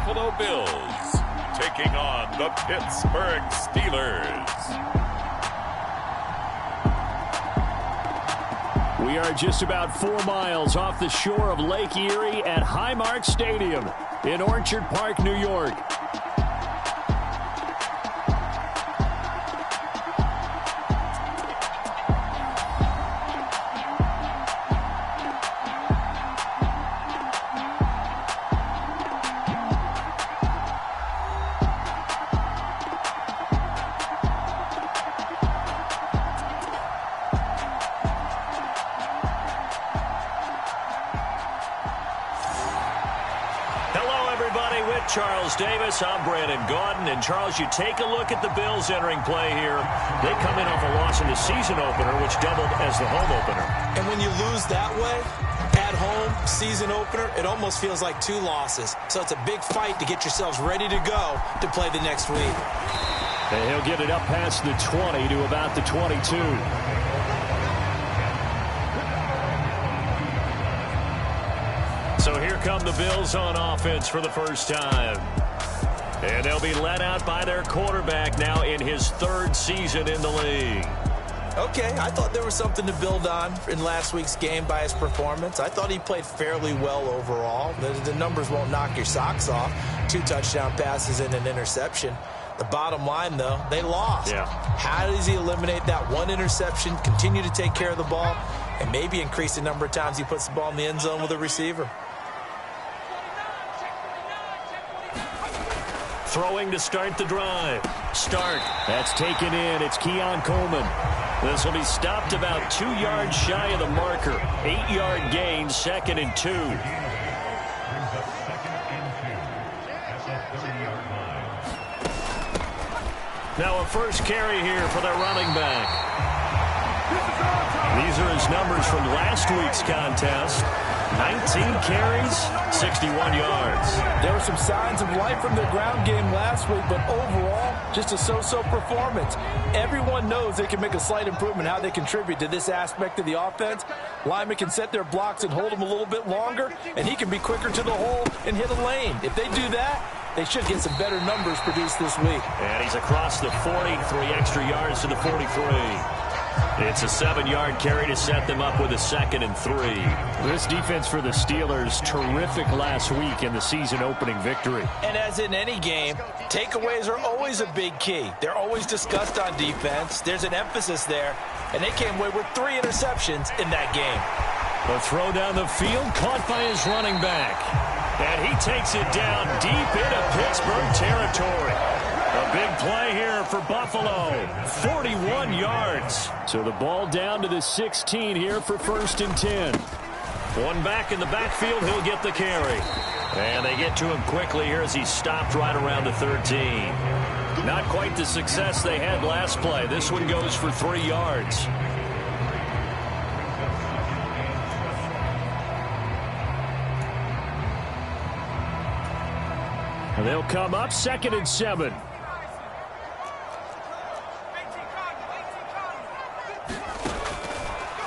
Buffalo Bills taking on the Pittsburgh Steelers. We are just about 4 miles off the shore of Lake Erie at Highmark Stadium in Orchard Park, New York. Charles Davis, I'm Brandon Gaudin, and Charles, you take a look at the Bills entering play here. They come in off a loss in the season opener, which doubled as the home opener. And when you lose that way, at home, season opener, it almost feels like 2 losses. So it's a big fight to get yourselves ready to go to play the next week. And he'll get it up past the 20 to about the 22. So here come the Bills on offense for the first time. And they'll be led out by their quarterback now in his 3rd season in the league. Okay, I thought there was something to build on in last week's game by his performance. I thought he played fairly well overall. The numbers won't knock your socks off. 2 touchdown passes and an interception. The bottom line, though, they lost. Yeah. How does he eliminate that 1 interception, continue to take care of the ball, and maybe increase the number of times he puts the ball in the end zone with a receiver? Throwing to start the drive. Start. That's taken in. It's Keon Coleman. This will be stopped about 2 yards shy of the marker. 8-yard gain, 2nd and 2. Now a first carry here for their running back. These are his numbers from last week's contest. 19 carries, 61 yards. There were some signs of life from their ground game last week, but overall, just a so-so performance. Everyone knows they can make a slight improvement how they contribute to this aspect of the offense. Linemen can set their blocks and hold them a little bit longer, and he can be quicker to the hole and hit a lane. If they do that, they should get some better numbers produced this week. And he's across the 40, 3 extra yards to the 43. It's a 7-yard carry to set them up with a 2nd and 3. This defense for the Steelers, terrific last week in the season-opening victory. And as in any game, takeaways are always a big key. They're always discussed on defense. There's an emphasis there, and they came away with 3 interceptions in that game. The throw down the field, caught by his running back. And he takes it down deep into Pittsburgh territory. A big play here for Buffalo. 41 yards. So the ball down to the 16 here for 1st and 10. One back in the backfield, he'll get the carry. And they get to him quickly here as he stopped right around the 13. Not quite the success they had last play. This one goes for 3 yards. And they'll come up 2nd and 7.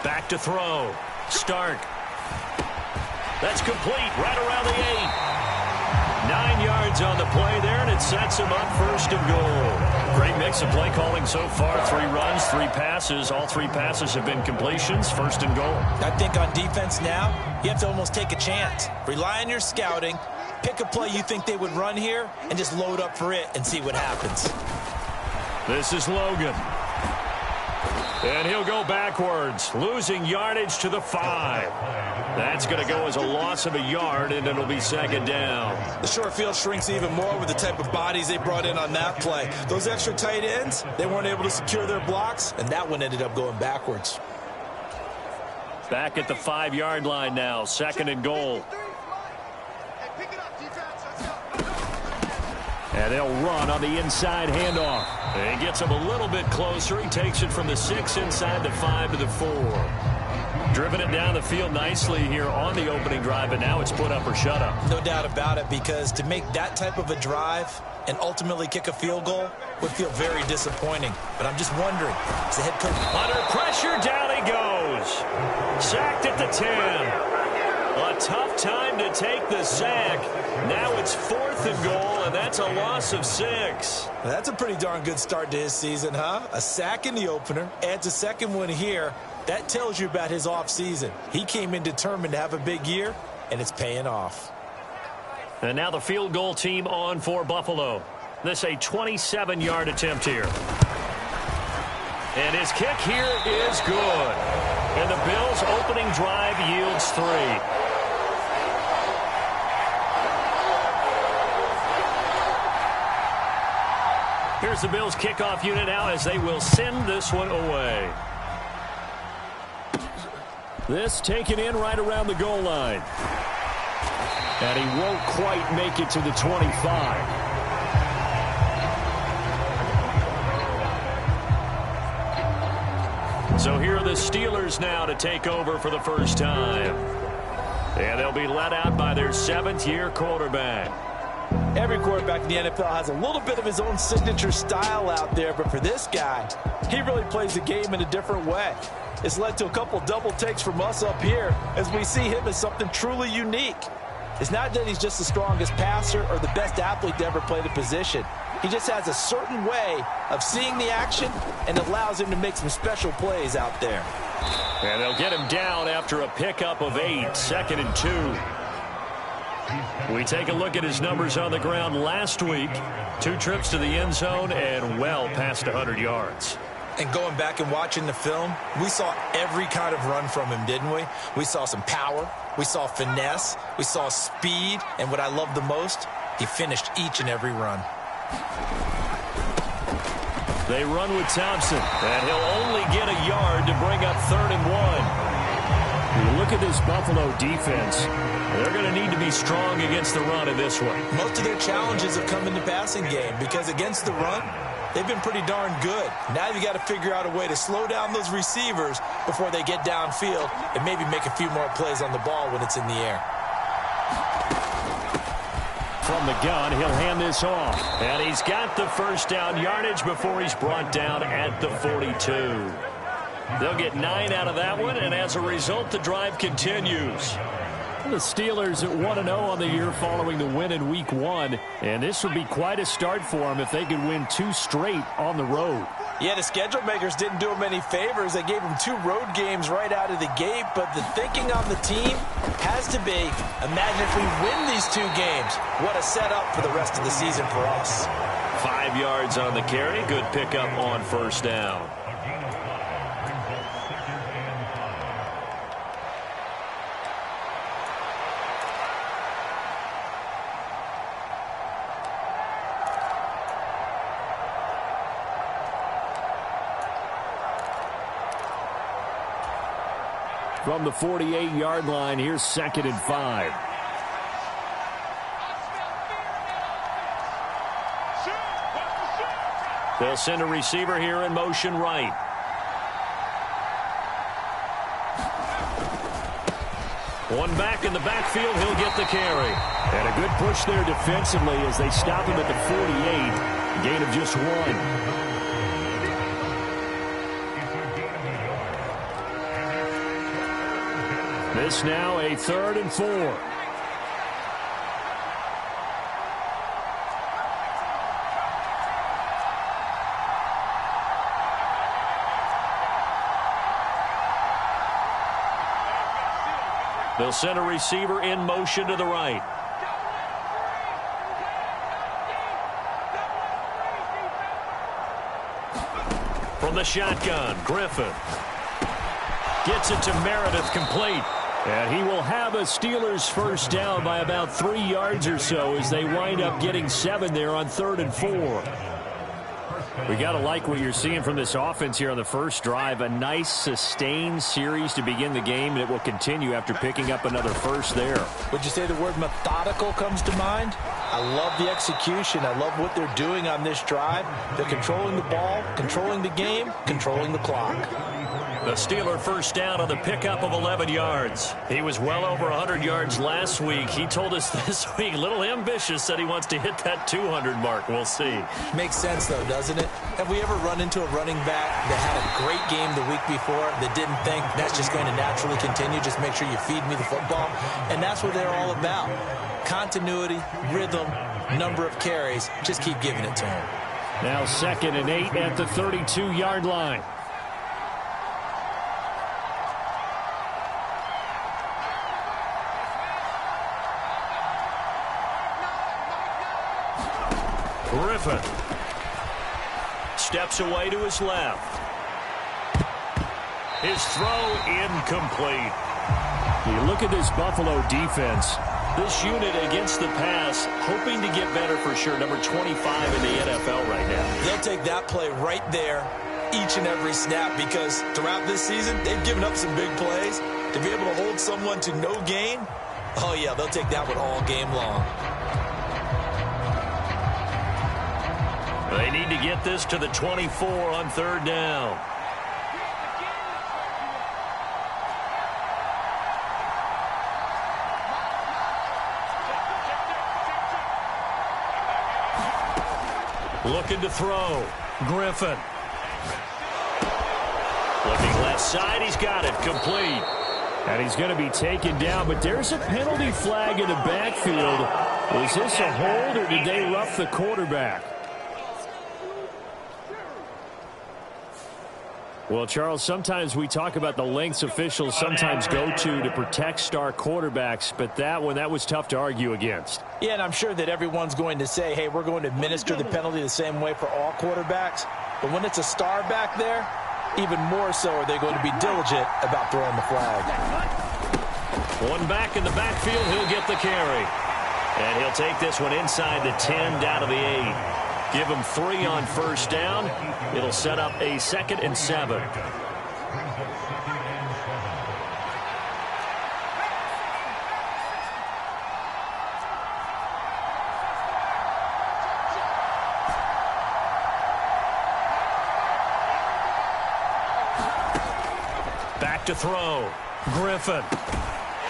Back to throw. Stark. That's complete right around the 8. 9 yards on the play there, and it sets him up 1st and goal. Great mix of play calling so far. 3 runs, 3 passes. All 3 passes have been completions. 1st and goal. I think on defense now, you have to almost take a chance. Rely on your scouting. Pick a play you think they would run here and just load up for it and see what happens. This is Logan. And he'll go backwards, losing yardage to the 5. That's going to go as a loss of a yard, and it'll be 2nd down. The short field shrinks even more with the type of bodies they brought in on that play. Those extra tight ends, they weren't able to secure their blocks, and that one ended up going backwards. Back at the 5-yard line now, 2nd and goal. And they'll run on the inside handoff. And he gets him a little bit closer. He takes it from the 6 inside the 5 to the 4. Driven it down the field nicely here on the opening drive, but now it's put up or shut up. No doubt about it, because to make that type of a drive and ultimately kick a field goal would feel very disappointing. But I'm just wondering, is the head coach under pressure? Down he goes. Sacked at the 10. A tough time to take the sack. Now it's 4th and goal, and that's a loss of 6. That's a pretty darn good start to his season, huh? A sack in the opener, adds a second one here. That tells you about his offseason. He came in determined to have a big year, and it's paying off. And now the field goal team on for Buffalo. This a 27-yard attempt here. And his kick here is good. And the Bills' opening drive yields 3. Here's the Bills' kickoff unit now as they will send this one away. This taken in right around the goal line. And he won't quite make it to the 25. So here are the Steelers now to take over for the first time. And they'll be led out by their 7th-year quarterback. Every quarterback in the NFL has a little bit of his own signature style out there, but for this guy, he really plays the game in a different way. It's led to a couple double takes from us up here as we see him as something truly unique. It's not that he's just the strongest passer or the best athlete to ever play the position. He just has a certain way of seeing the action and allows him to make some special plays out there. And they'll get him down after a pickup of 8, 2nd and 2. We take a look at his numbers on the ground last week. 2 trips to the end zone and well past 100 yards. And going back and watching the film, we saw every kind of run from him, didn't we? We saw some power, we saw finesse, we saw speed, and what I love the most, he finished each and every run. They run with Thompson, and he'll only get a yard to bring up 3rd and 1. You look at this Buffalo defense. They're going to need to be strong against the run in this one. Most of their challenges have come in the passing game because against the run, they've been pretty darn good. Now you got to figure out a way to slow down those receivers before they get downfield and maybe make a few more plays on the ball when it's in the air. From the gun, he'll hand this off. And he's got the first down yardage before he's brought down at the 42. They'll get 9 out of that one, and as a result, the drive continues. The Steelers at 1-0 on the year following the win in Week 1. And this would be quite a start for them if they could win 2 straight on the road. Yeah, the schedule makers didn't do him any favors. They gave him 2 road games right out of the gate. But the thinking on the team has to be, imagine if we win these 2 games. What a setup for the rest of the season for us. 5 yards on the carry. Good pickup on first down. From the 48-yard line, here's 2nd and 5. They'll send a receiver here in motion right. One back in the backfield, he'll get the carry. And a good push there defensively as they stop him at the 48. Gain of just 1. This now a 3rd and 4. They'll send a receiver in motion to the right. From the shotgun, Griffin gets it to Meredith, complete. And he will have a Steelers first down by about 3 yards or so as they wind up getting 7 there on 3rd and 4. We got to like what you're seeing from this offense here on the first drive. A nice sustained series to begin the game, and it will continue after picking up another first there. Would you say the word methodical comes to mind? I love the execution. I love what they're doing on this drive. They're controlling the ball, controlling the game, controlling the clock. The Steeler first down on the pickup of 11 yards. He was well over 100 yards last week. He told us this week, a little ambitious, said he wants to hit that 200 mark. We'll see. Makes sense, though, doesn't it? Have we ever run into a running back that had a great game the week before that didn't think that's just going to naturally continue? Just make sure you feed me the football. And that's what they're all about. Continuity, rhythm, number of carries. Just keep giving it to him. Now 2nd and 8 at the 32-yard line. Griffin steps away to his left. His throw incomplete. You look at this Buffalo defense. This unit against the pass, hoping to get better for sure. Number 25 in the NFL right now. They'll take that play right there each and every snap because throughout this season, they've given up some big plays. To be able to hold someone to no gain, oh, yeah, they'll take that one all game long. They need to get this to the 24 on 3rd down. Looking to throw. Griffin. Looking left side. He's got it. Complete. And he's going to be taken down, but there's a penalty flag in the backfield. Was this a hold or did they rough the quarterback? Well, Charles, sometimes we talk about the lengths officials sometimes go to protect star quarterbacks, but that was tough to argue against. Yeah, and I'm sure that everyone's going to say, hey, we're going to administer the penalty the same way for all quarterbacks. But when it's a star back there, even more so are they going to be diligent about throwing the flag. One back in the backfield, he'll get the carry. And he'll take this one inside the 10 down to the 8. Give him 3 on 1st down. It'll set up a 2nd and 7. Back to throw. Griffin.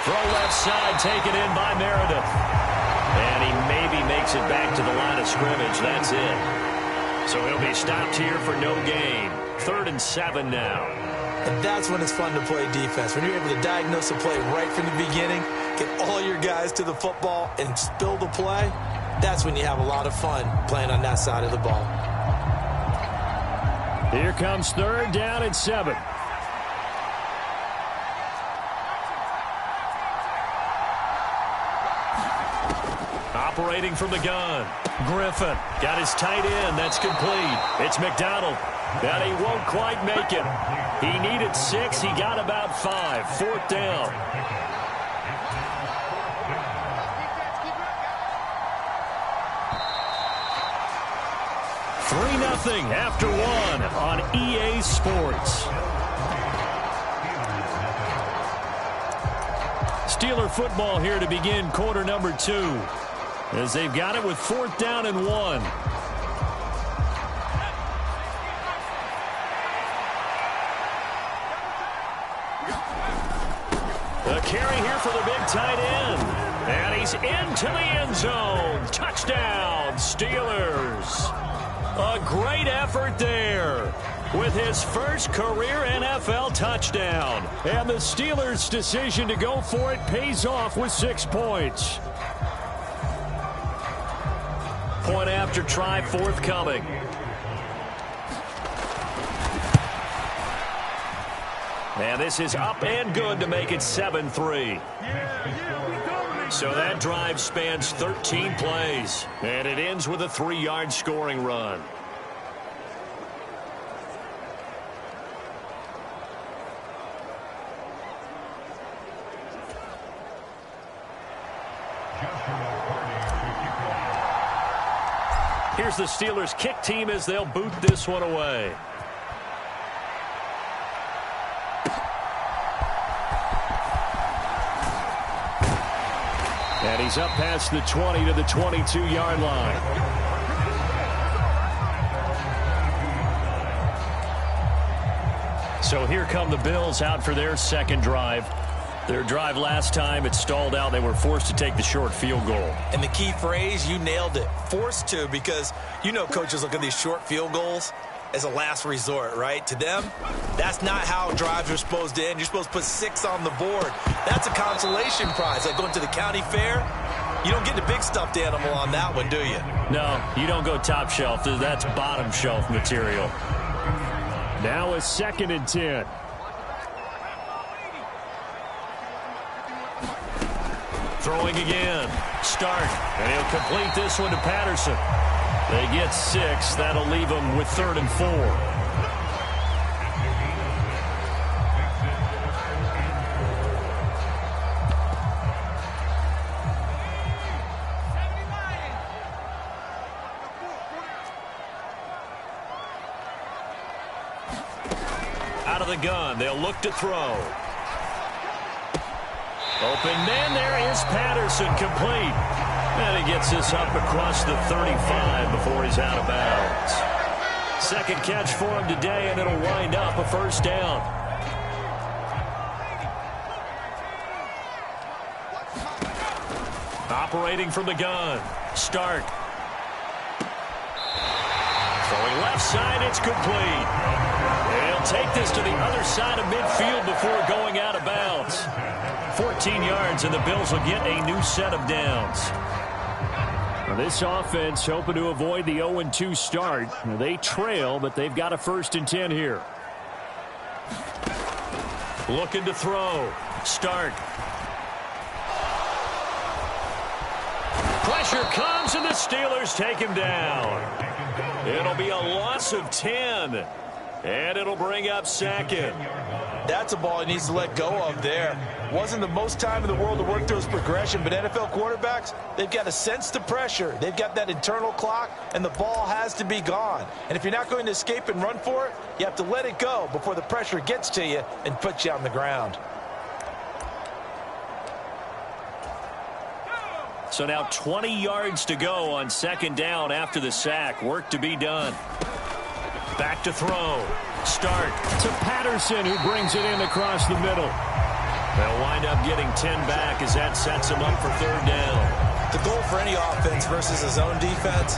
Throw left side, taken in by Meredith. And he maybe makes it back to the line of scrimmage. That's it. So he'll be stopped here for no gain. 3rd and 7 now. And that's when it's fun to play defense. When you're able to diagnose a play right from the beginning, get all your guys to the football and spill the play, that's when you have a lot of fun playing on that side of the ball. Here comes 3rd down and 7. Operating from the gun. Griffin got his tight end. That's complete. It's McDonald. And he won't quite make it. He needed 6. He got about 5. 4th down. Three 0 after 1 on EA Sports. Steeler football here to begin quarter number 2. As they've got it with 4th down and 1. The carry here for the big tight end. And he's into the end zone. Touchdown, Steelers. A great effort there with his first career NFL touchdown. And the Steelers' decision to go for it pays off with 6 points. Point after try forthcoming. And this is up and good to make it 7-3. So that drive spans 13 plays. And it ends with a 3-yard scoring run. Here's the Steelers kick team as they'll boot this one away. And he's up past the 20 to the 22-yard line. So here come the Bills out for their second drive. Their drive last time, it stalled out. They were forced to take the short field goal. And the key phrase, you nailed it, forced to, because you know coaches look at these short field goals as a last resort, right? To them, that's not how drives are supposed to end. You're supposed to put 6 on the board. That's a consolation prize. Like going to the county fair, you don't get the big stuffed animal on that one, do you? No, you don't go top shelf. That's bottom shelf material. Now a 2nd and 10. Throwing again. Stark. And he'll complete this one to Patterson. They get 6. That'll leave them with 3rd and 4. Out of the gun. They'll look to throw. Open man, there is Patterson, complete. And he gets this up across the 35 before he's out of bounds. 2nd catch for him today, and it'll wind up a 1st down. Operating from the gun, Stark. Throwing left side, it's complete. And he'll take this to the other side of midfield before going out of bounds. 14 yards, and the Bills will get a new set of downs. Now this offense hoping to avoid the 0-2 start. Now they trail, but they've got a 1st and 10 here. Looking to throw. Stark. Pressure comes, and the Steelers take him down. It'll be a loss of 10, and it'll bring up 2nd. That's a ball he needs to let go of there. Wasn't the most time in the world to work through his progression, but NFL quarterbacks, they've got to sense the pressure. They've got that internal clock, and the ball has to be gone. And if you're not going to escape and run for it, you have to let it go before the pressure gets to you and puts you on the ground. So now 20 yards to go on 2nd down after the sack. Work to be done. Back to throw. Stark to Patterson, who brings it in across the middle. They'll wind up getting 10 back as that sets them up for 3rd down. The goal for any offense versus his own defense,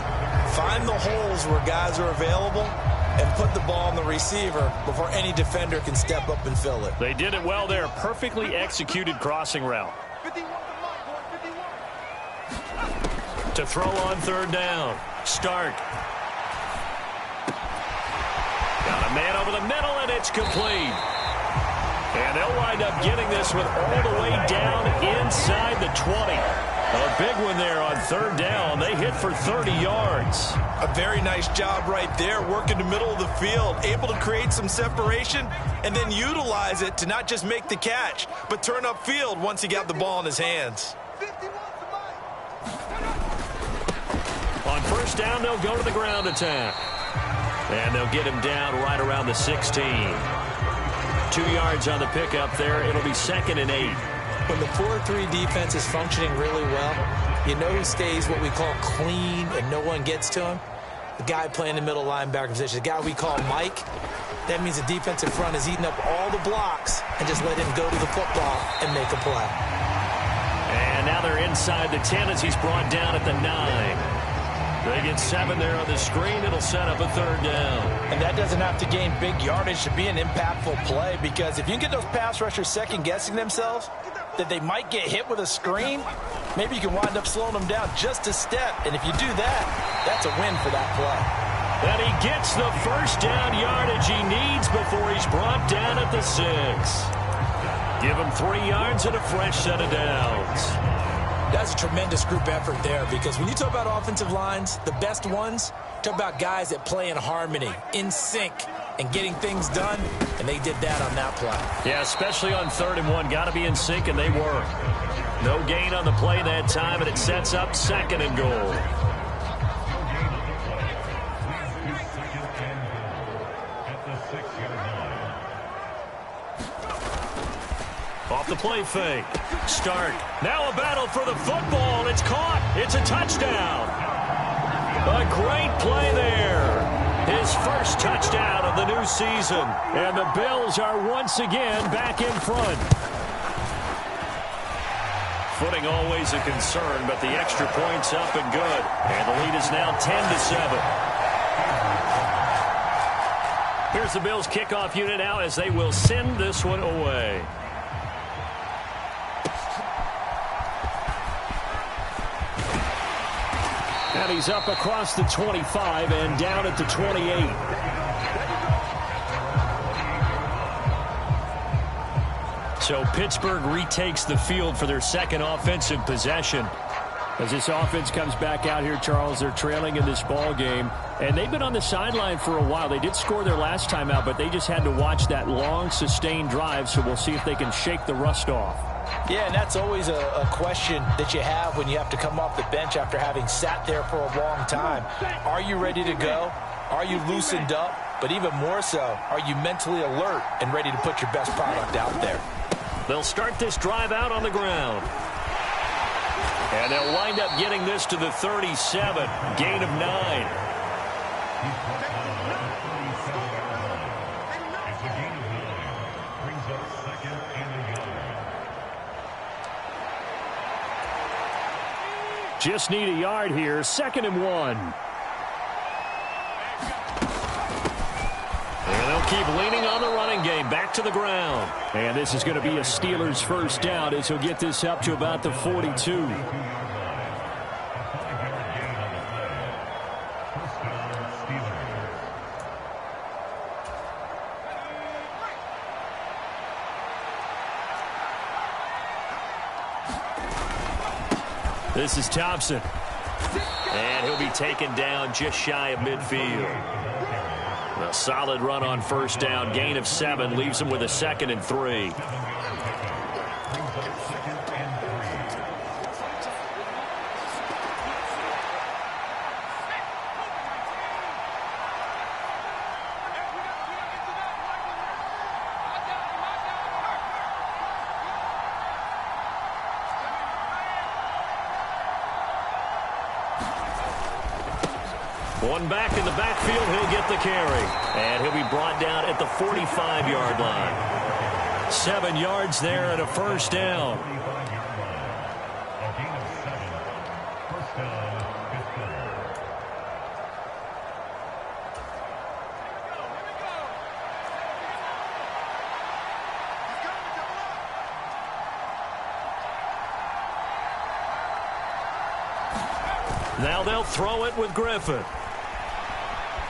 find the holes where guys are available and put the ball on the receiver before any defender can step up and fill it. They did it well there. Perfectly executed crossing route. To throw on 3rd down. Stark. Got a man over the middle, and it's complete. And they'll wind up getting this one all the way down inside the 20. A big one there on 3rd down. They hit for 30 yards. A very nice job right there, working the middle of the field, able to create some separation and then utilize it to not just make the catch, but turn upfield once he got the ball in his hands. On 1st down, they'll go to the ground attack. And they'll get him down right around the 16. 2 yards on the pickup there. It'll be 2nd and 8. When the 4-3 defense is functioning really well, you know who stays what we call clean and no one gets to him? The guy playing the middle linebacker position, the guy we call Mike. That means the defensive front is eating up all the blocks and just let him go to the football and make a play. And now they're inside the 10 as he's brought down at the 9. They get 7 there on the screen. It'll set up a 3rd down. And that doesn't have to gain big yardage to be an impactful play, because if you can get those pass rushers second-guessing themselves that they might get hit with a screen, maybe you can wind up slowing them down just a step. And if you do that, that's a win for that play. And he gets the 1st down yardage he needs before he's brought down at the 6. Give him 3 yards and a fresh set of downs. That's a tremendous group effort there, because when you talk about offensive lines, the best ones, talk about guys that play in harmony, in sync, and getting things done, and they did that on that play. Yeah, especially on 3rd and 1. Got to be in sync, and they were. No gain on the play that time, and it sets up 2nd and goal. Off the play fake. Stark. Now a battle for the football. It's caught. It's a touchdown. A great play there. His first touchdown of the new season. And the Bills are once again back in front. Footing always a concern, but the extra point's up and good. And the lead is now 10-7. Here's the Bills kickoff unit now as they will send this one away. And he's up across the 25 and down at the 28. So Pittsburgh retakes the field for their second offensive possession. As this offense comes back out here, Charles, they're trailing in this ball game. And they've been on the sideline for a while. They did score their last time out, but they just had to watch that long, sustained drive. So we'll see if they can shake the rust off. Yeah, and that's always a question that you have when you have to come off the bench after having sat there for a long time. Are you ready to go? Are you loosened up? But even more so, are you mentally alert and ready to put your best product out there? They'll start this drive out on the ground. And they'll wind up getting this to the 37. Gain of 9. Just need a yard here. 2nd and 1. And they'll keep leaning on the running game. Back to the ground. And this is going to be a Steelers first down as he'll get this up to about the 42. This is Thompson. And he'll be taken down just shy of midfield. A solid run on first down. Gain of 7 leaves him with a 2nd and 3. One back in the backfield, he'll get the carry. And he'll be brought down at the 45-yard line. 7 yards there and a first down. Now they'll throw it with Griffin.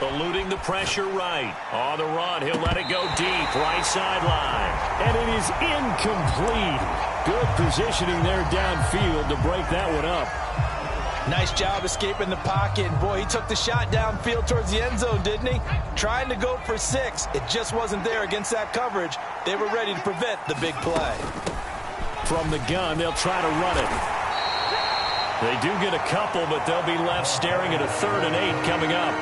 Eluding the pressure right. On the run, he'll let it go deep. Right sideline. And it is incomplete. Good positioning there downfield to break that one up. Nice job escaping the pocket. And boy, he took the shot downfield towards the end zone, didn't he? Trying to go for 6. It just wasn't there against that coverage. They were ready to prevent the big play. From the gun, they'll try to run it. They do get a couple, but they'll be left staring at a 3rd and 8 coming up.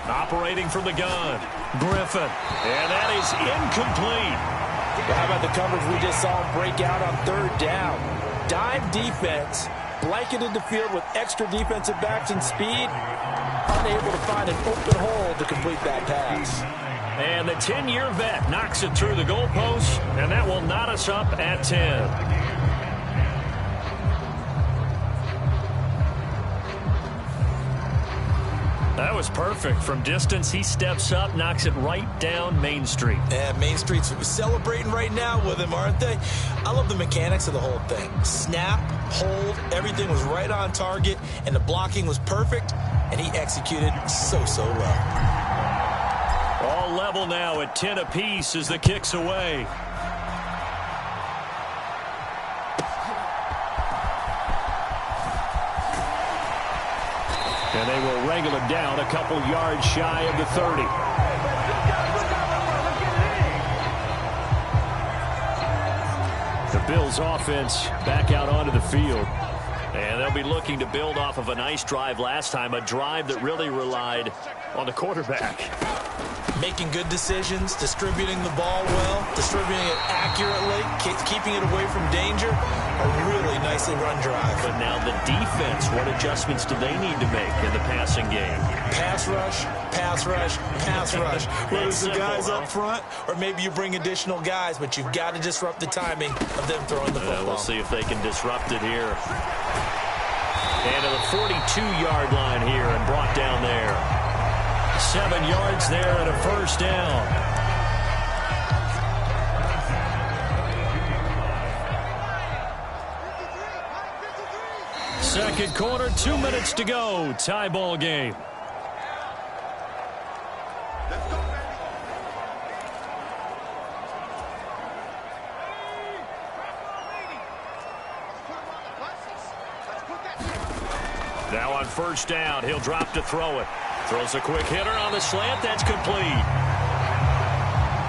Operating from the gun, Griffin. And that is incomplete. Well, how about the coverage we just saw him break out on 3rd down? Dime defense, blanketed the field with extra defensive backs and speed, unable to find an open hole to complete that pass. And the 10-year vet knocks it through the goalpost, and that will knot us up at 10. That was perfect. From distance, he steps up, knocks it right down Main Street. And Main Street's celebrating right now with him, aren't they? I love the mechanics of the whole thing. Snap, hold, everything was right on target, and the blocking was perfect, and he executed so well. All level now at 10 apiece as the kick's away. And they will wrangle him down a couple yards shy of the 30. The Bills offense back out onto the field. And they'll be looking to build off of a nice drive last time, a drive that really relied on the quarterback. Making good decisions, distributing the ball well, distributing it accurately, keeping it away from danger. A really nicely run drive. But now the defense, what adjustments do they need to make in the passing game? Pass rush, pass rush, pass rush. Whether it's the guys up front or maybe you bring additional guys, but you've got to disrupt the timing of them throwing the football. We'll see if they can disrupt it here. And to the 42-yard line here and brought down there. 7 yards there and a first down. Second quarter, 2 minutes to go. Tie ball game. Now on first down, he'll drop to throw it. Throws a quick hitter on the slant. That's complete.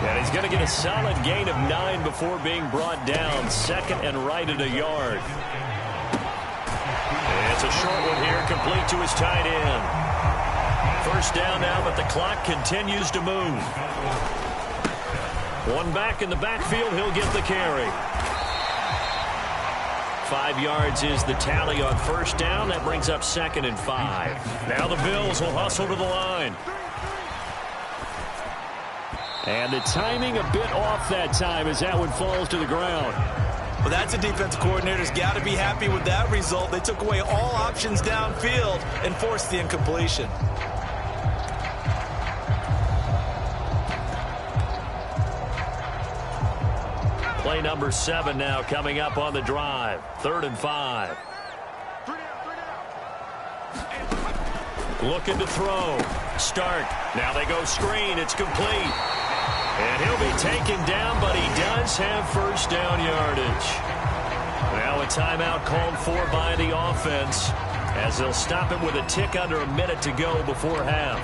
And he's going to get a solid gain of 9 before being brought down. Second and right at a yard. And it's a short one here, complete to his tight end. First down now, but the clock continues to move. One back in the backfield. He'll get the carry. 5 yards is the tally on first down. That brings up 2nd and 5. Now the Bills will hustle to the line. And the timing a bit off that time as that one falls to the ground. Well, that's a defensive coordinator's got to be happy with that result. They took away all options downfield and forced the incompletion. Play number 7 now coming up on the drive. 3rd and 5. Looking to throw. Stark. Now they go screen. It's complete. And he'll be taken down, but he does have first down yardage. Now a timeout called for by the offense as they'll stop it with a tick under a minute to go before half.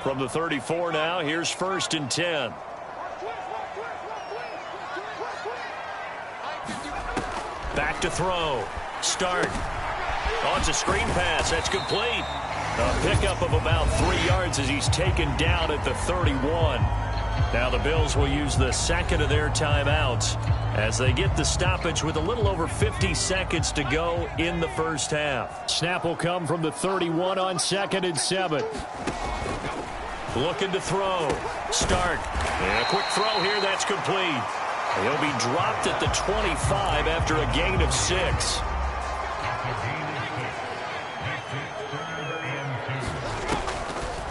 From the 34 now, here's 1st and 10. Back to throw. Stark. Oh, it's a screen pass. That's complete. A pickup of about 3 yards as he's taken down at the 31. Now the Bills will use the second of their timeouts as they get the stoppage with a little over 50 seconds to go in the first half. Snap will come from the 31 on 2nd and 7. Looking to throw. Stark. And a quick throw here. That's complete. He'll be dropped at the 25 after a gain of 6.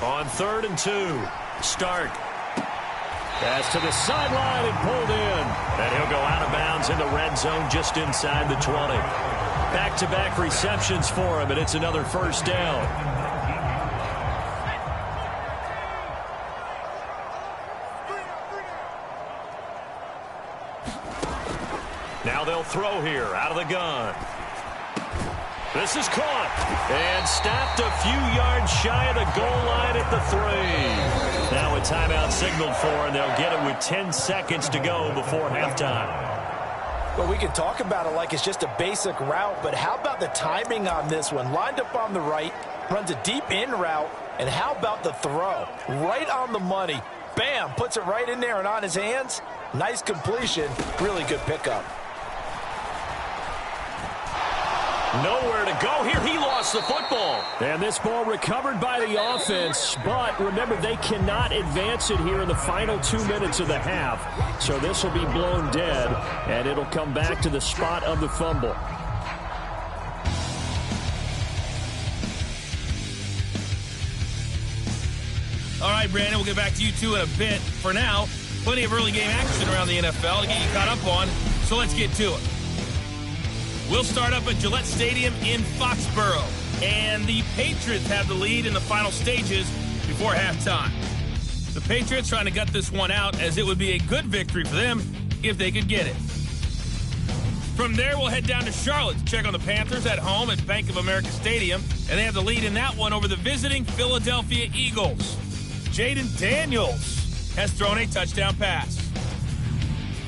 On 3rd and 2. Stark. Pass to the sideline and pulled in. And he'll go out of bounds in the red zone just inside the 20. Back-to-back receptions for him, and it's another first down. Now they'll throw here out of the gun. This is caught and stopped a few yards shy of the goal line at the 3. Now a timeout signaled for, and they'll get it with 10 seconds to go before halftime. Well, we can talk about it like it's just a basic route, but how about the timing on this one? Lined up on the right, runs a deep in route, and how about the throw? Right on the money. Bam, puts it right in there and on his hands. Nice completion, really good pickup. Nowhere to go here. He lost the football. And this ball recovered by the offense. But remember, they cannot advance it here in the final 2 minutes of the half. So this will be blown dead, and it'll come back to the spot of the fumble. All right, Brandon, we'll get back to you two in a bit. For now, plenty of early game action around the NFL to get you caught up on. So let's get to it. We'll start up at Gillette Stadium in Foxborough. And the Patriots have the lead in the final stages before halftime. The Patriots trying to gut this one out, as it would be a good victory for them if they could get it. From there, we'll head down to Charlotte to check on the Panthers at home at Bank of America Stadium. And they have the lead in that one over the visiting Philadelphia Eagles. Jaden Daniels has thrown a touchdown pass.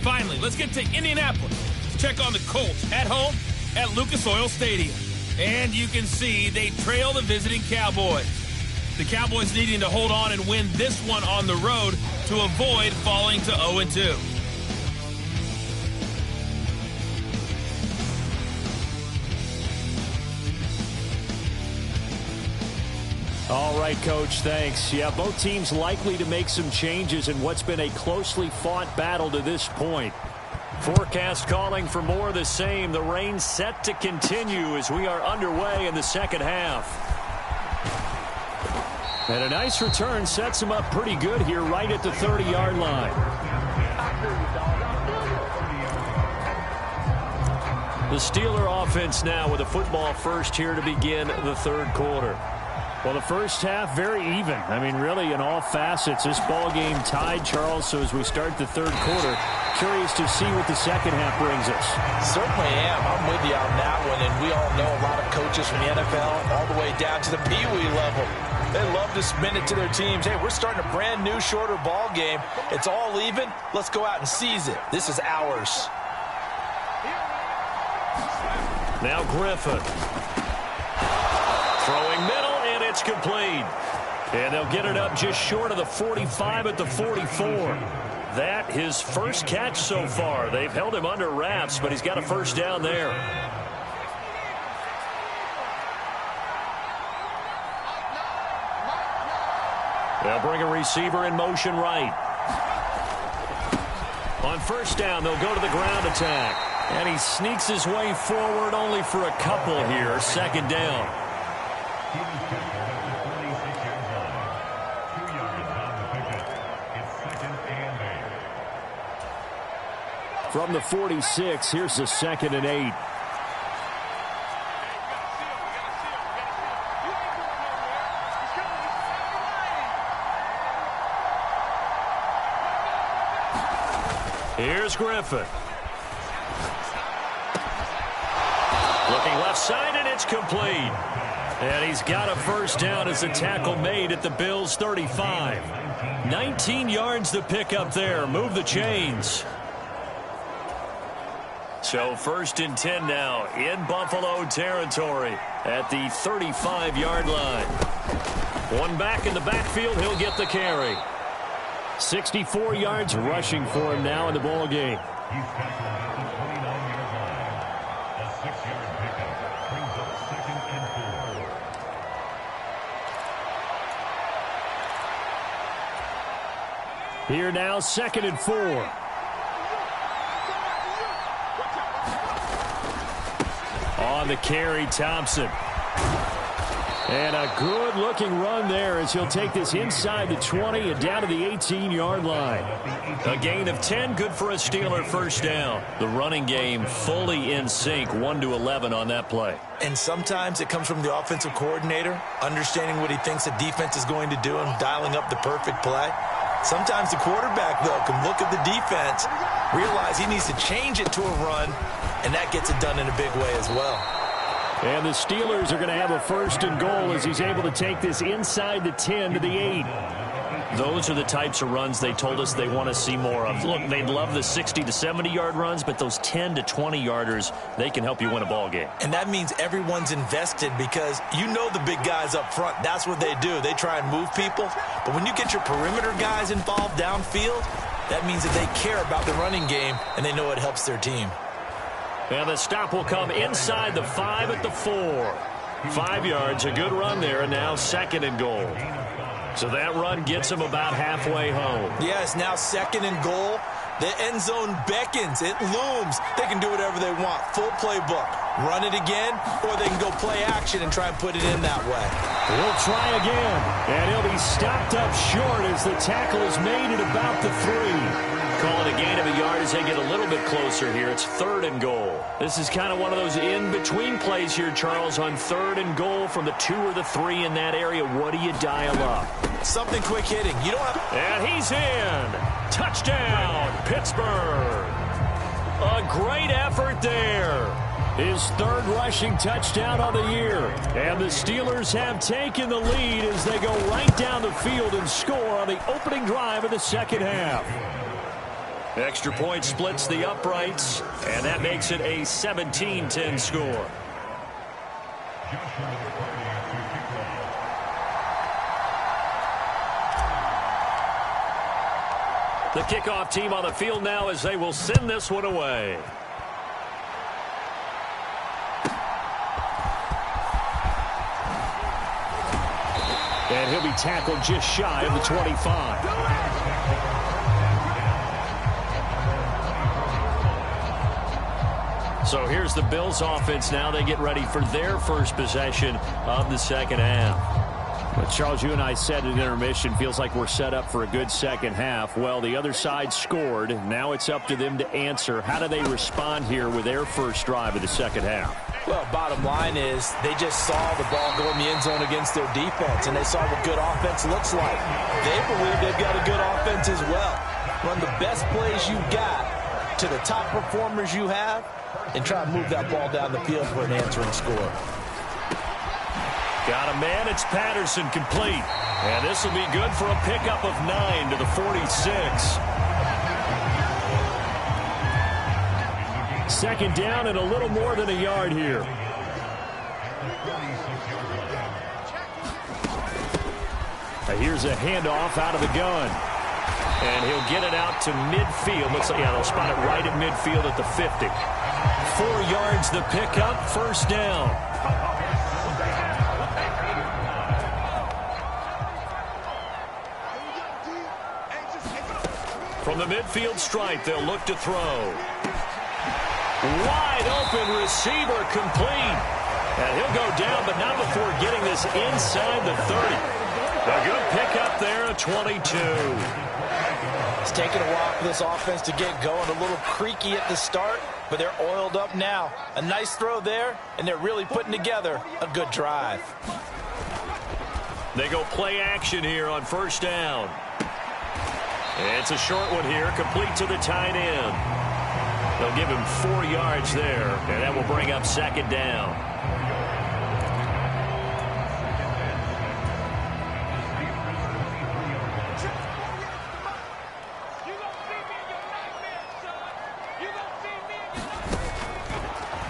Finally, let's get to Indianapolis. Let's check on the Colts at home at Lucas Oil Stadium. And you can see they trail the visiting Cowboys. The Cowboys needing to hold on and win this one on the road to avoid falling to 0-2. All right, Coach, thanks. Yeah, both teams likely to make some changes in what's been a closely fought battle to this point. Forecast calling for more of the same. The rain set to continue as we are underway in the second half. And a nice return sets him up pretty good here right at the 30-yard line. The Steeler offense now with a football first here to begin the third quarter. Well, the first half, very even. I mean, really, in all facets, this ball game tied, Charles. So as we start the third quarter, curious to see what the second half brings us. Certainly am. I'm with you on that one. And we all know a lot of coaches from the NFL all the way down to the Pee-wee level. They love to spin it to their teams. Hey, we're starting a brand new, shorter ball game. It's all even. Let's go out and seize it. This is ours. Now Griffin. Throwing middle. It's complete. And they'll get it up just short of the 45 at the 44. That his first catch so far. They've held him under wraps, but he's got a first down there. They'll bring a receiver in motion right. On first down, they'll go to the ground attack. And he sneaks his way forward only for a couple here. Second down. From the 46, here's the 2nd and 8. Here's Griffin. Looking left side, and it's complete. And he's got a first down as the tackle made at the Bills' 35. 19 yards to pick up there. Move the chains. So 1st and 10 now in Buffalo territory at the 35-yard line. One back in the backfield. He'll get the carry. 64 yards rushing for him now in the ball game. He's tackled at the 29-yard line. A 6-yard pickup brings up 2nd and 4. Here now, 2nd and 4. On the carry, Thompson. And a good-looking run there as he'll take this inside the 20 and down to the 18-yard line. A gain of 10, good for a Steeler first down. The running game fully in sync, 1-11 on that play. And sometimes it comes from the offensive coordinator, understanding what he thinks the defense is going to do and dialing up the perfect play. Sometimes the quarterback, though, can look at the defense, realize he needs to change it to a run, and that gets it done in a big way as well. And the Steelers are going to have a 1st and goal as he's able to take this inside the 10 to the 8. Those are the types of runs they told us they want to see more of. Look, they'd love the 60 to 70-yard runs, but those 10 to 20-yarders, they can help you win a ball game. And that means everyone's invested because you know the big guys up front. That's what they do. They try and move people. But when you get your perimeter guys involved downfield, that means that they care about the running game and they know it helps their team. And the stop will come inside the 5 at the 4. 5 yards, a good run there, and now 2nd and goal. So that run gets them about halfway home. Yes, now 2nd and goal. The end zone beckons. It looms. They can do whatever they want. Full playbook. Run it again, or they can go play action and try and put it in that way. He'll try again, and he'll be stopped up short as the tackle is made at about the 3. Calling a gain of a yard as they get a little bit closer here. It's 3rd and goal. This is kind of one of those in-between plays here, Charles, on 3rd and goal from the 2 or the 3 in that area. What do you dial up? Something quick hitting. You don't have... And he's in. Touchdown, Pittsburgh. A great effort there. His 3rd rushing touchdown of the year. And the Steelers have taken the lead as they go right down the field and score on the opening drive of the second half. Extra point splits the uprights, and that makes it a 17-10 score. The kickoff team on the field now as they will send this one away. And he'll be tackled just shy of the 25. So here's the Bills offense now. They get ready for their first possession of the second half. But Charles, you and I said at intermission, feels like we're set up for a good second half. Well, the other side scored. Now it's up to them to answer. How do they respond here with their first drive of the second half? Well, bottom line is they just saw the ball go in the end zone against their defense, and they saw what good offense looks like. They believe they've got a good offense as well. Run the best plays you've got to the top performers you have, and try to move that ball down the field for an answering score. Got a man. It's Patterson complete. And this will be good for a pickup of 9 to the 46. Second down and a little more than a yard here. Here's a handoff out of the gun. And he'll get it out to midfield. Looks like, yeah, they'll spot it right at midfield at the 50. 4 yards the pickup, first down. From the midfield stripe, they'll look to throw. Wide open receiver complete. And he'll go down, but not before getting this inside the 30. A good pickup there, a 22. It's taken a while for this offense to get going. A little creaky at the start, but they're oiled up now. A nice throw there, and they're really putting together a good drive. They go play action here on first down. It's a short one here, complete to the tight end. They'll give him 4 yards there, and that will bring up second down.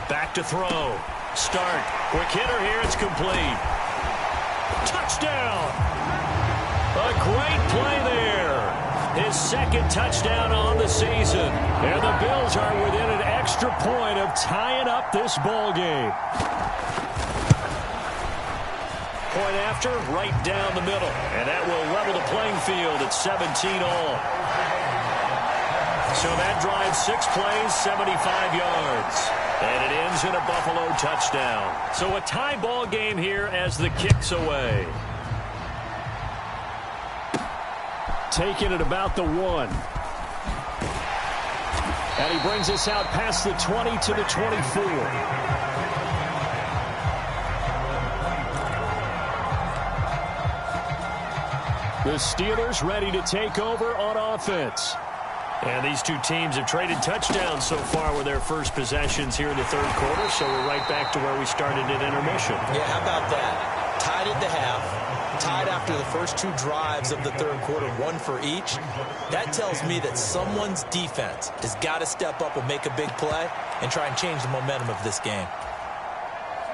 Back to throw. Start. Quick hitter here. It's complete. Touchdown. A great play there. His second touchdown on the season. And the Bills are within an extra point of tying up this ball game. Point after, right down the middle. And that will level the playing field at 17 all. So that drives 6 plays, 75 yards. And it ends in a Buffalo touchdown. So a tie ball game here as the kick's away. Taking it about the 1. And he brings us out past the 20 to the 24. The Steelers ready to take over on offense. And these two teams have traded touchdowns so far with their first possessions here in the third quarter, so we're right back to where we started at intermission. Yeah, how about that? Tied at the half, tied after the first 2 drives of the third quarter, 1 for each. That tells me that someone's defense has got to step up and make a big play and try and change the momentum of this game.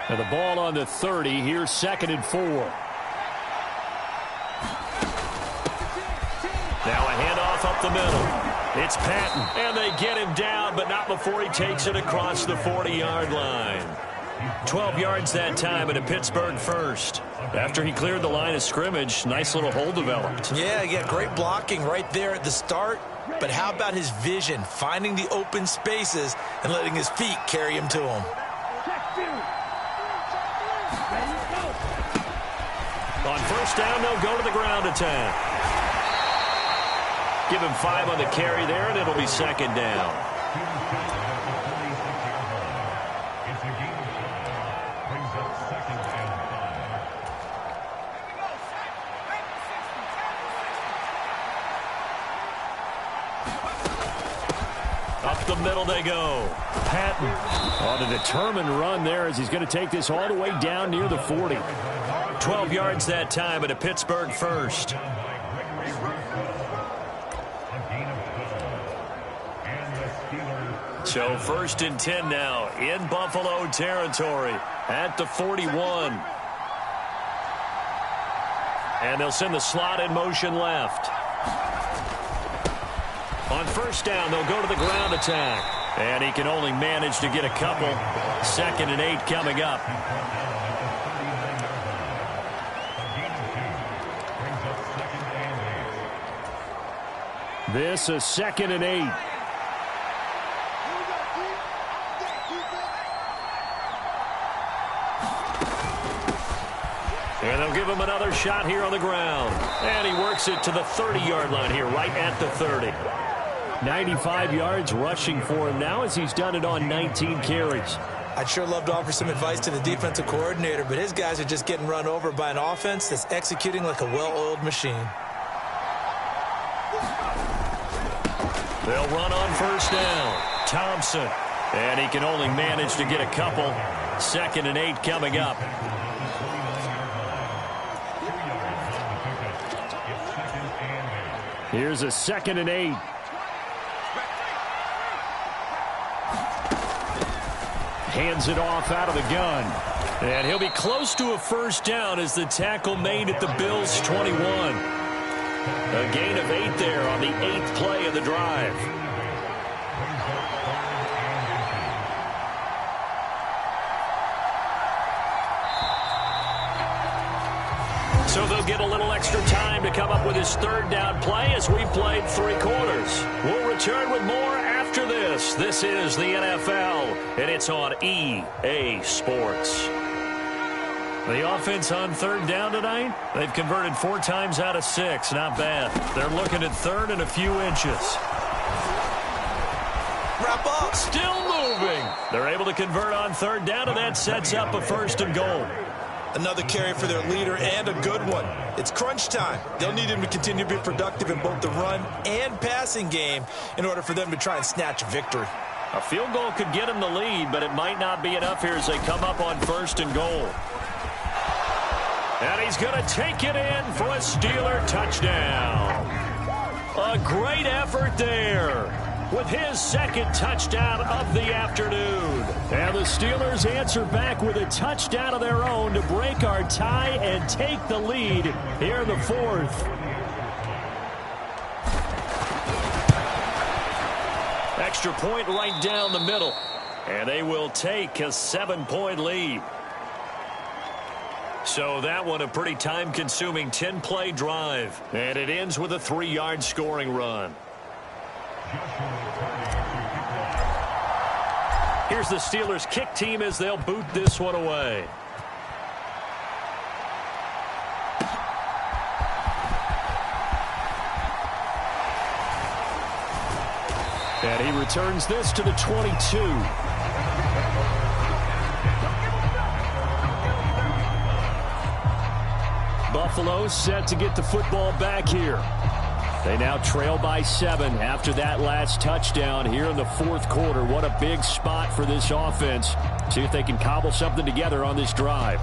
And the ball on the 30, here's 2nd and 4. Now a handoff up the middle. It's Patton, and they get him down, but not before he takes it across the 40-yard line. 12 yards that time, and a Pittsburgh first. After he cleared the line of scrimmage, nice little hole developed. Yeah, great blocking right there at the start. But how about his vision, finding the open spaces and letting his feet carry him to him? On first down, they'll go to the ground attack. Give him 5 on the carry there, and it'll be second down. Up the middle they go. Patton on a determined run there as he's going to take this all the way down near the 40. 12 yards that time, and a Pittsburgh first. So 1st and 10 now in Buffalo territory at the 41. And they'll send the slot in motion left. On 1st down, they'll go to the ground attack. And he can only manage to get a couple. 2nd and 8 coming up. This is 2nd and 8. And they'll give him another shot here on the ground. And he works it to the 30-yard line here, right at the 30. 95 yards rushing for him now as he's done it on 19 carries. I'd sure love to offer some advice to the defensive coordinator, but his guys are just getting run over by an offense that's executing like a well-oiled machine. They'll run on 1st down. Thompson. And he can only manage to get a couple. 2nd and 8 coming up. Here's a 2nd and 8. Hands it off out of the gun. And he'll be close to a 1st down as the tackle made at the Bills' 21. A gain of 8 there on the 8th play of the drive. So they'll get a little extra time to come up with his 3rd down play as we played 3 quarters. We'll return with more after this. This is the NFL, and it's on EA Sports. The offense on 3rd down tonight, they've converted 4 times out of 6. Not bad. They're looking at 3rd and a few inches. Wrap up. Still moving. They're able to convert on 3rd down, and that sets up a 1st and goal. Another carry for their leader, and a good one. It's crunch time. They'll need him to continue to be productive in both the run and passing game in order for them to try and snatch a victory. A field goal could get him the lead, but it might not be enough here as they come up on 1st and goal. And he's going to take it in for a Steeler touchdown. A great effort there with his 2nd touchdown of the afternoon. And the Steelers answer back with a touchdown of their own to break our tie and take the lead here in the 4th. Extra point right down the middle. And they will take a 7-point lead. So that one a pretty time-consuming 10-play drive. And it ends with a 3-yard scoring run. Here's the Steelers kick team as they'll boot this one away. And he returns this to the 22. Buffalo set to get the football back here. They now trail by 7 after that last touchdown here in the 4th quarter. What a big spot for this offense. See if they can cobble something together on this drive.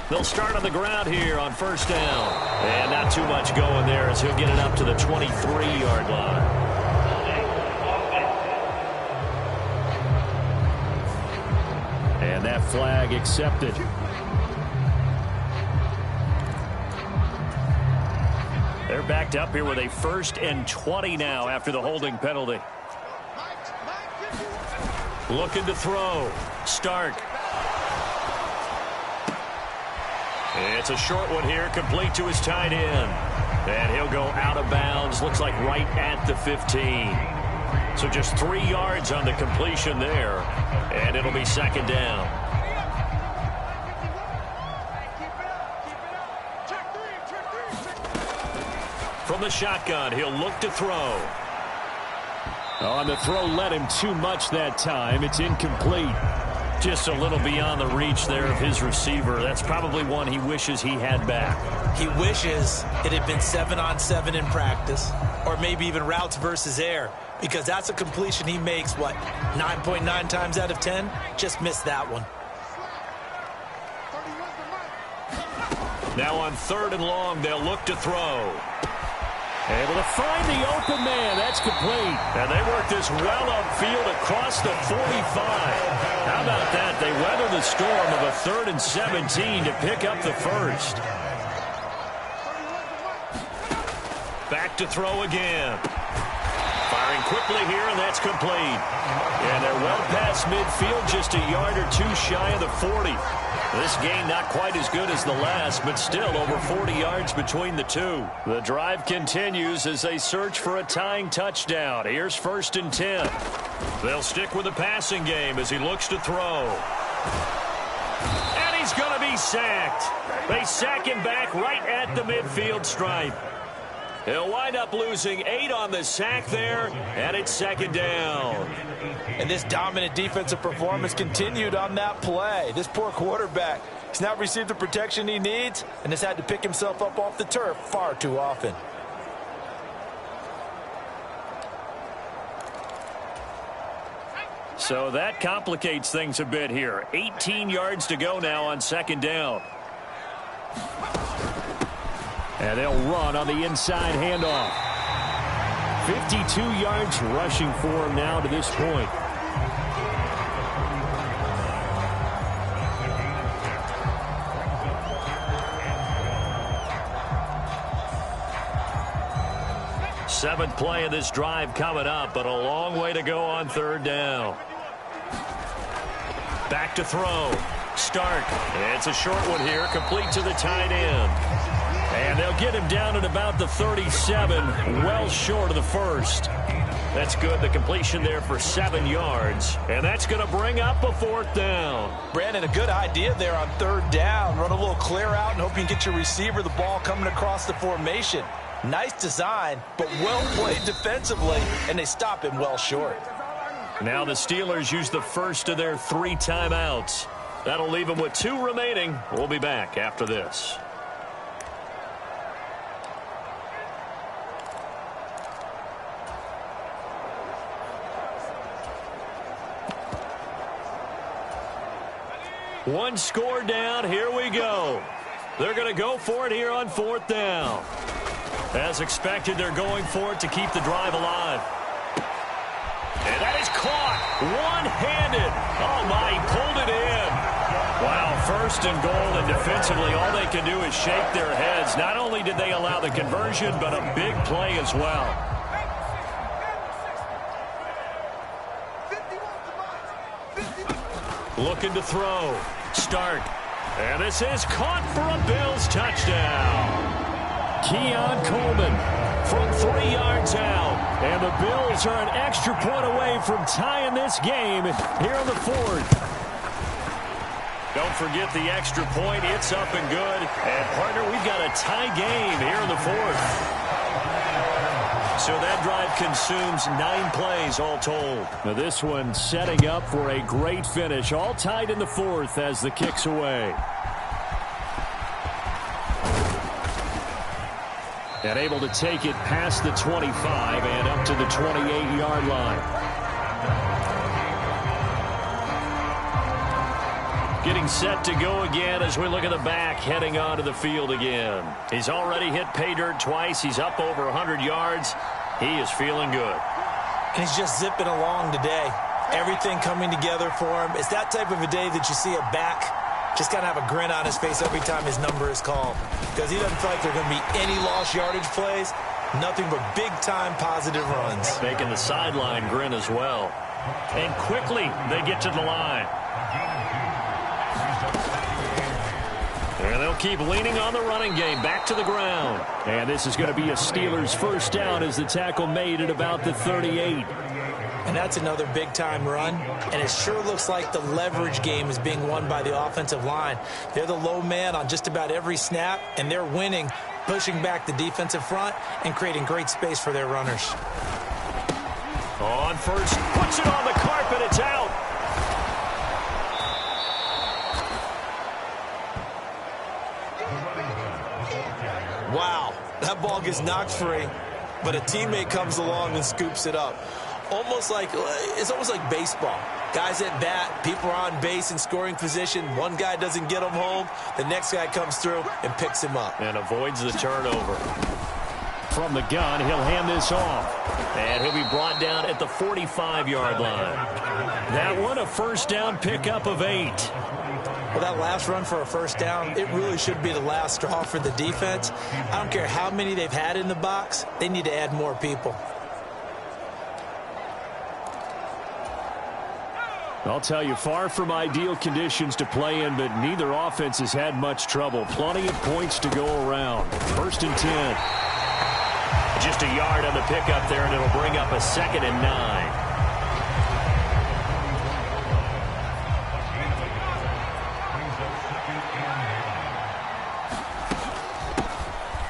They'll start on the ground here on 1st down. And not too much going there as he'll get it up to the 23-yard line. And that flag accepted. They're backed up here with a 1st and 20 now after the holding penalty. Looking to throw. Stark. It's a short one here, complete to his tight end. And he'll go out of bounds, looks like right at the 15. So just 3 yards on the completion there. And it'll be 2nd down. From the shotgun, he'll look to throw. On the throw, let him too much that time. It's incomplete. Just a little beyond the reach there of his receiver. That's probably one he wishes he had back. He wishes it had been 7-on-7 in practice, or maybe even routes versus air, because that's a completion he makes, 9.9 times out of 10? Just missed that one. Now on 3rd and long, they'll look to throw. Able to find the open man. That's complete. And they work this well upfield across the 45. How about that? They weather the storm of a 3rd and 17 to pick up the first. Back to throw again. Firing quickly here, and that's complete. And they're well past midfield, just a yard or two shy of the 40. This game not quite as good as the last, but still over 40 yards between the two. The drive continues as they search for a tying touchdown. Here's 1st and 10. They'll stick with the passing game as he looks to throw. And he's going to be sacked. They sack him back right at the midfield stripe. He'll wind up losing 8 on the sack there, and it's 2nd down. And this dominant defensive performance continued on that play. This poor quarterback has not received the protection he needs and has had to pick himself up off the turf far too often. So that complicates things a bit here. 18 yards to go now on 2nd down. And they'll run on the inside handoff. 52 yards rushing for him now to this point. Seventh play of this drive coming up, but a long way to go on 3rd down. Back to throw. Stark. It's a short one here, complete to the tight end. And they'll get him down at about the 37, well short of the first. That's good. The completion there for 7 yards. And that's going to bring up a 4th down. Brandon, a good idea there on 3rd down. Run a little clear out and hope you can get your receiver the ball coming across the formation. Nice design, but well played defensively, and they stop him well short. Now the Steelers use the first of their 3 timeouts. That'll leave them with 2 remaining. We'll be back after this. One score down. Here we go. They're going to go for it here on 4th down. As expected, they're going for it to keep the drive alive. And that is caught one-handed. Oh, my, he pulled it in. Wow, 1st and goal, and defensively, all they can do is shake their heads. Not only did they allow the conversion, but a big play as well. Looking to throw. Stark. And this is caught for a Bills touchdown. Keon Coleman from 3 yards out. And the Bills are an extra point away from tying this game here on the 4th. Don't forget the extra point. It's up and good. And, partner, we've got a tie game here in the 4th. So that drive consumes 9 plays all told. Now this one setting up for a great finish. All tied in the 4th as the kick's away. And able to take it past the 25 and up to the 28-yard line. Getting set to go again as we look at the back heading onto the field again. He's already hit pay dirt twice. He's up over 100 yards. He is feeling good. And he's just zipping along today. Everything coming together for him. It's that type of a day that you see a back just kind of have a grin on his face every time his number is called. Because he doesn't feel like there are going to be any lost yardage plays. Nothing but big-time positive runs. Making the sideline grin as well. And quickly they get to the line. And they'll keep leaning on the running game. Back to the ground. And this is going to be a Steelers first down as the tackle made at about the 38. And that's another big-time run. And it sure looks like the leverage game is being won by the offensive line. They're the low man on just about every snap, and they're winning, pushing back the defensive front and creating great space for their runners. On first, puts it on the carpet. It's out. Wow, that ball gets knocked free, but a teammate comes along and scoops it up. It's almost like baseball. Guys at bat, people are on base in scoring position. One guy doesn't get him home. The next guy comes through and picks him up. And avoids the turnover. From the gun, he'll hand this off. And he'll be brought down at the 45-yard line. That one, a first down pickup of 8. Well, that last run for a first down, it really should be the last straw for the defense. I don't care how many they've had in the box. They need to add more people. I'll tell you, far from ideal conditions to play in, but neither offense has had much trouble. Plenty of points to go around. 1st and 10. Just a yard on the pickup there, and it'll bring up a 2nd and 9.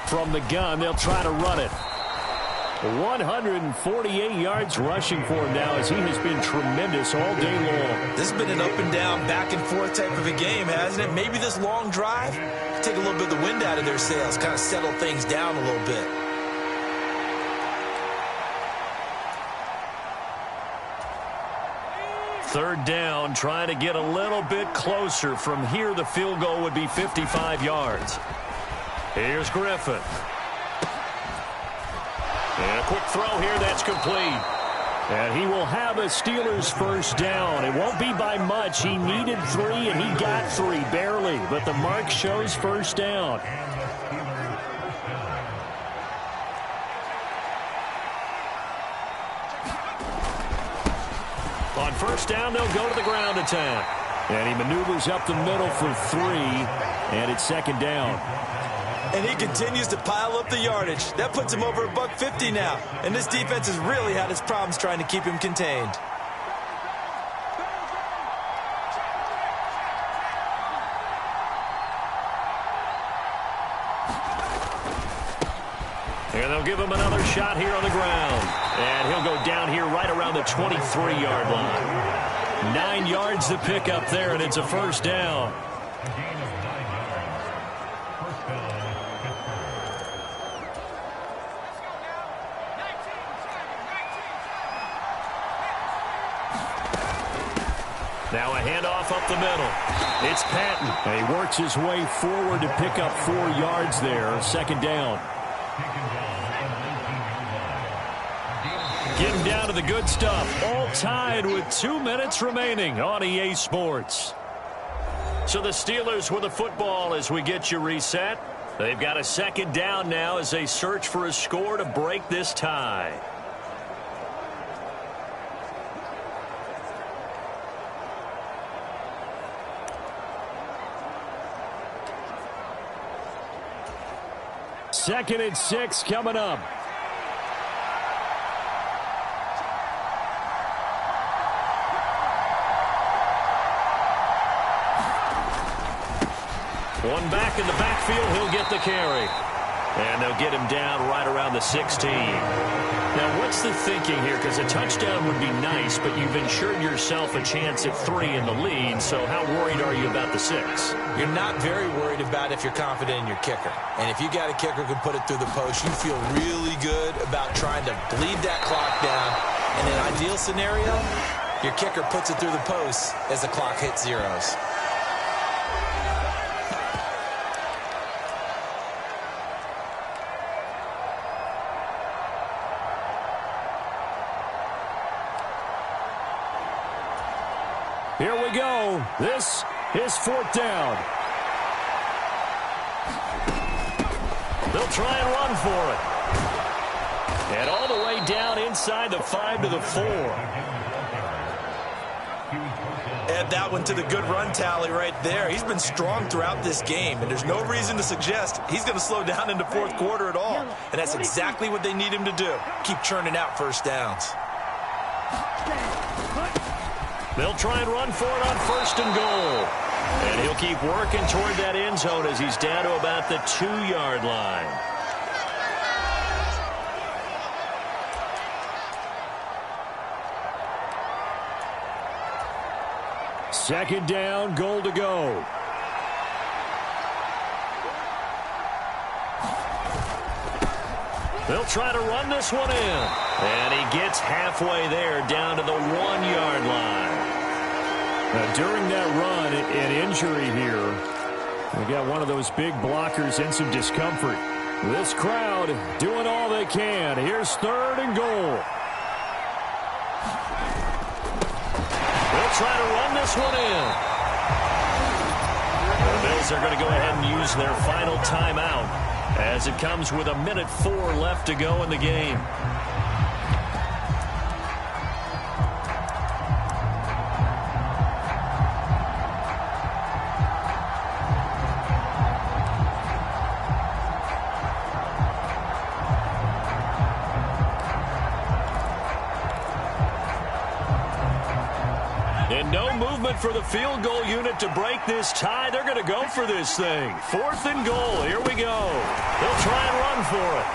From the gun, they'll try to run it. 148 yards rushing for him now, as he has been tremendous all day long. This has been an up and down, back and forth type of a game, hasn't it? Maybe this long drive, take a little bit of the wind out of their sails, kind of settle things down a little bit. Third down, trying to get a little bit closer. From here, the field goal would be 55 yards. Here's Griffin. And a quick throw here, that's complete. And he will have a Steelers first down. It won't be by much. He needed 3, and he got 3, barely. But the mark shows first down. On first down, they'll go to the ground attack. And he maneuvers up the middle for 3, and it's 2nd down. And he continues to pile up the yardage. That puts him over $150 now. And this defense has really had its problems trying to keep him contained. And they'll give him another shot here on the ground. And he'll go down here right around the 23-yard line. 9 yards to pick up there, and it's a first down. Now a handoff up the middle. It's Patton. And he works his way forward to pick up 4 yards there. 2nd down. Getting down to the good stuff. All tied with 2 minutes remaining on EA Sports. So the Steelers with the football as we get you reset. They've got a 2nd down now as they search for a score to break this tie. Second and 6 coming up. One back in the backfield, he'll get the carry. And they'll get him down right around the 16. Now, what's the thinking here? Because a touchdown would be nice, but you've ensured yourself a chance at 3 in the lead, so how worried are you about the 6? You're not very worried about if you're confident in your kicker. And if you got a kicker who can put it through the post, you feel really good about trying to bleed that clock down. In an ideal scenario, your kicker puts it through the post as the clock hits zeros. Here we go. This is 4th down. They'll try and run for it. And all the way down inside the 5 to the 4. Add that one to the good run tally right there. He's been strong throughout this game, and there's no reason to suggest he's going to slow down in the 4th quarter at all. And that's exactly what they need him to do. Keep churning out first downs. They'll try and run for it on 1st and goal. And he'll keep working toward that end zone as he's down to about the 2-yard line. Second down, goal to go. They'll try to run this one in. And he gets halfway there down to the 1-yard line. During that run, an injury here. We got one of those big blockers in some discomfort. This crowd doing all they can. Here's 3rd and goal. They'll try to run this one in. The Bills are going to go ahead and use their final timeout as it comes with 1:04 left to go in the game. And no movement for the field goal unit to break this tie. They're going to go for this thing. 4th and goal. Here we go. They'll try and run for it.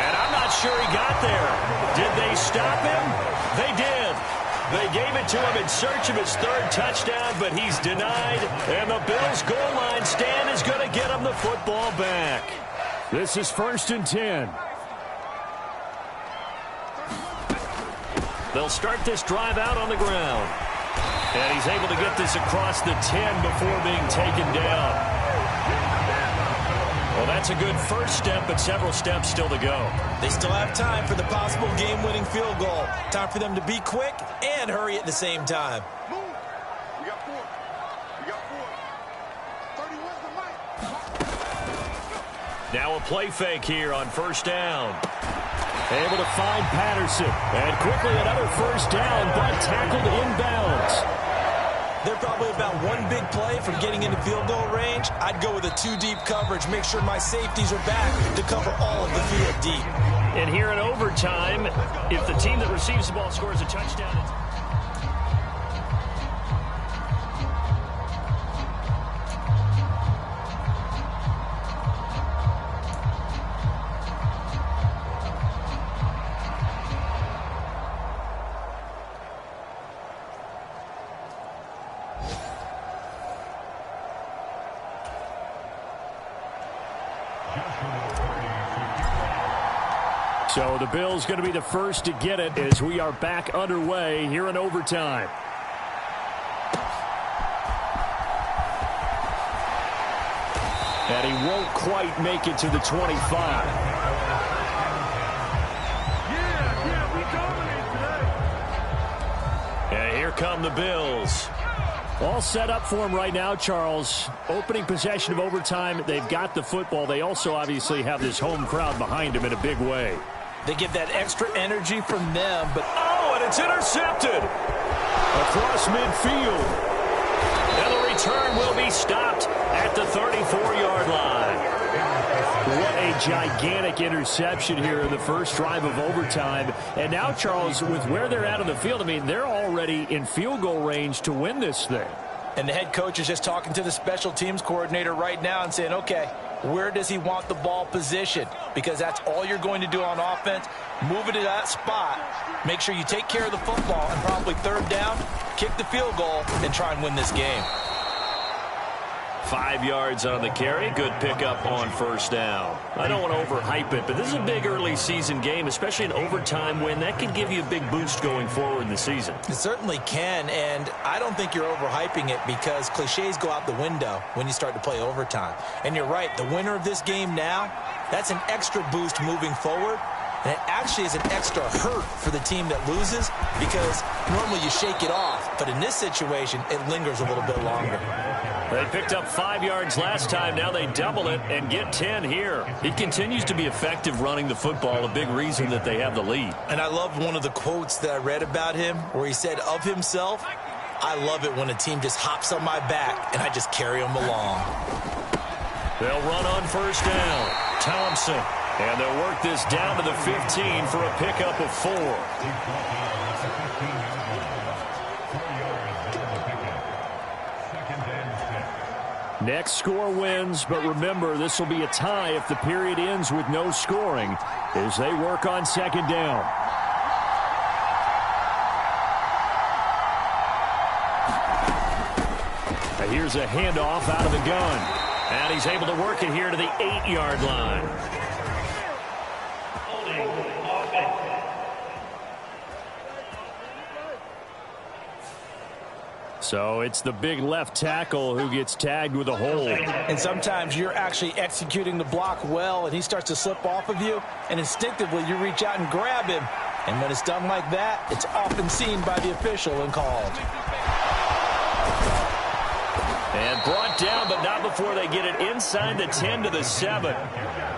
And I'm not sure he got there. Did they stop him? They did. They gave it to him in search of his 3rd touchdown, but he's denied. And the Bills' goal line stand is going to get him the football back. This is 1st and 10. They'll start this drive out on the ground. And he's able to get this across the 10 before being taken down. Well, that's a good first step, but several steps still to go. They still have time for the possible game-winning field goal. Time for them to be quick and hurry at the same time. Move. We got 4. We got 4. 31's the mic. Now a play fake here on 1st down. Able to find Patterson. And quickly another 1st down, but tackled inbounds. They're probably about one big play from getting into field goal range. I'd go with a 2-deep coverage. Make sure my safeties are back to cover all of the field deep. And here in overtime, if the team that receives the ball scores a touchdown... So the Bills going to be the first to get it as we are back underway here in overtime. And he won't quite make it to the 25. Yeah, we dominate today. And here come the Bills. All set up for him right now, Charles. Opening possession of overtime. They've got the football. They also obviously have this home crowd behind them in a big way. They get that extra energy from them, but... Oh, and it's intercepted across midfield. And the return will be stopped at the 34-yard line. What a gigantic interception here in the first drive of overtime. And now, Charles, with where they're at on the field, I mean, they're already in field goal range to win this thing. And the head coach is just talking to the special teams coordinator right now and saying, okay, where does he want the ball positioned? Because that's all you're going to do on offense. Move it to that spot. Make sure you take care of the football and probably 3rd down, kick the field goal, and try and win this game. 5 yards on the carry. Good pickup on 1st down. I don't want to overhype it, but this is a big early season game, especially an overtime win. That can give you a big boost going forward in the season. It certainly can, and I don't think you're overhyping it because cliches go out the window when you start to play overtime. And you're right, the winner of this game now, that's an extra boost moving forward. And it actually is an extra hurt for the team that loses because normally you shake it off. But in this situation, it lingers a little bit longer. They picked up 5 yards last time. Now they double it and get 10 here. He continues to be effective running the football, a big reason that they have the lead. And I love one of the quotes that I read about him where he said of himself, I love it when a team just hops on my back and I just carry them along. They'll run on 1st down. Thompson. And they'll work this down to the 15 for a pickup of 4. Next score wins, but remember, this will be a tie if the period ends with no scoring as they work on 2nd down. And here's a handoff out of the gun. And he's able to work it here to the 8-yard line. So it's the big left tackle who gets tagged with a hold. And sometimes you're actually executing the block well, and he starts to slip off of you, and instinctively you reach out and grab him. And when it's done like that, it's often seen by the official and called. And brought down, but not before they get it inside the 10 to the 7.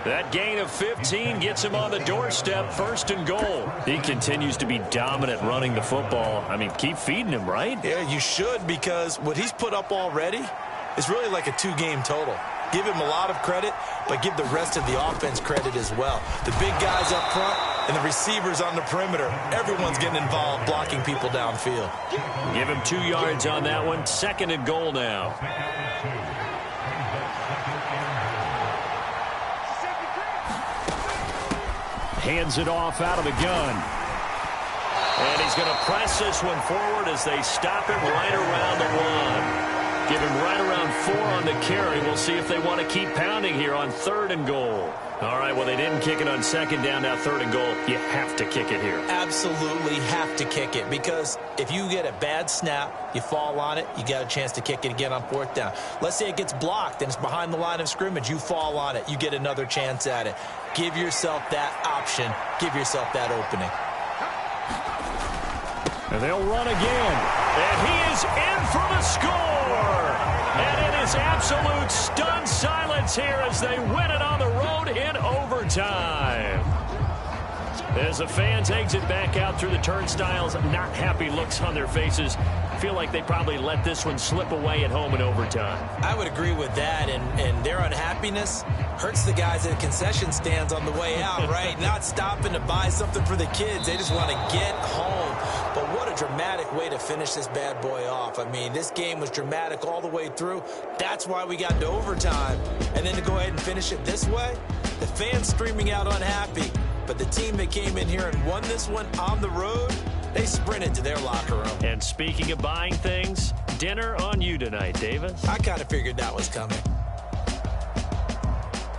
That gain of 15 gets him on the doorstep, 1st and goal. He continues to be dominant running the football. I mean, keep feeding him, right? Yeah, you should, because what he's put up already is really like a 2-game total. Give him a lot of credit, but give the rest of the offense credit as well. The big guys up front and the receivers on the perimeter, everyone's getting involved blocking people downfield. Give him 2 yards on that one. 2nd and goal now. Hands it off out of the gun. And he's going to press this one forward as they stop him right around the 1. Give him right around 4 on the carry. We'll see if they want to keep pounding here on 3rd and goal. All right, well, they didn't kick it on 2nd down, now 3rd and goal. You have to kick it here. Absolutely have to kick it, because if you get a bad snap, you fall on it, you got a chance to kick it again on 4th down. Let's say it gets blocked and it's behind the line of scrimmage. You fall on it, you get another chance at it. Give yourself that option. Give yourself that opening. And they'll run again. And he is in for the score. And it is absolute stunned silence here as they win it on the road in overtime. As the fans exit back out through the turnstiles, not happy looks on their faces. Feel like they probably let this one slip away at home in overtime. I would agree with that, and their unhappiness hurts the guys at the concession stands on the way out, right? Not stopping to buy something for the kids. They just want to get home. But what a dramatic way to finish this bad boy off. I mean, this game was dramatic all the way through. That's why we got to overtime. And then to go ahead and finish it this way, the fans streaming out unhappy. But the team that came in here and won this one on the road, they sprinted to their locker room. And speaking of buying things, dinner on you tonight, Davis. I kind of figured that was coming.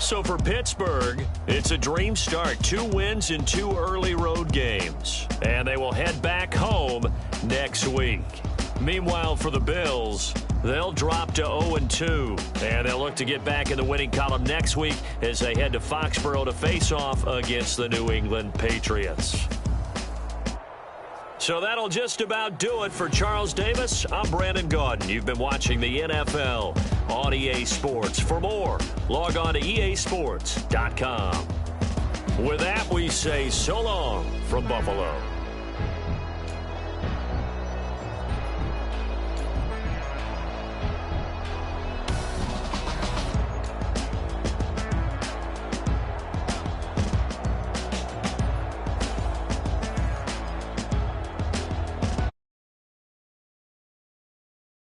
So for Pittsburgh, it's a dream start. 2 wins in 2 early road games. And they will head back home next week. Meanwhile, for the Bills, they'll drop to 0-2. And they'll look to get back in the winning column next week as they head to Foxborough to face off against the New England Patriots. So that'll just about do it for Charles Davis. I'm Brandon Gaudin. You've been watching the NFL on EA Sports. For more, log on to easports.com. With that, we say so long from Buffalo.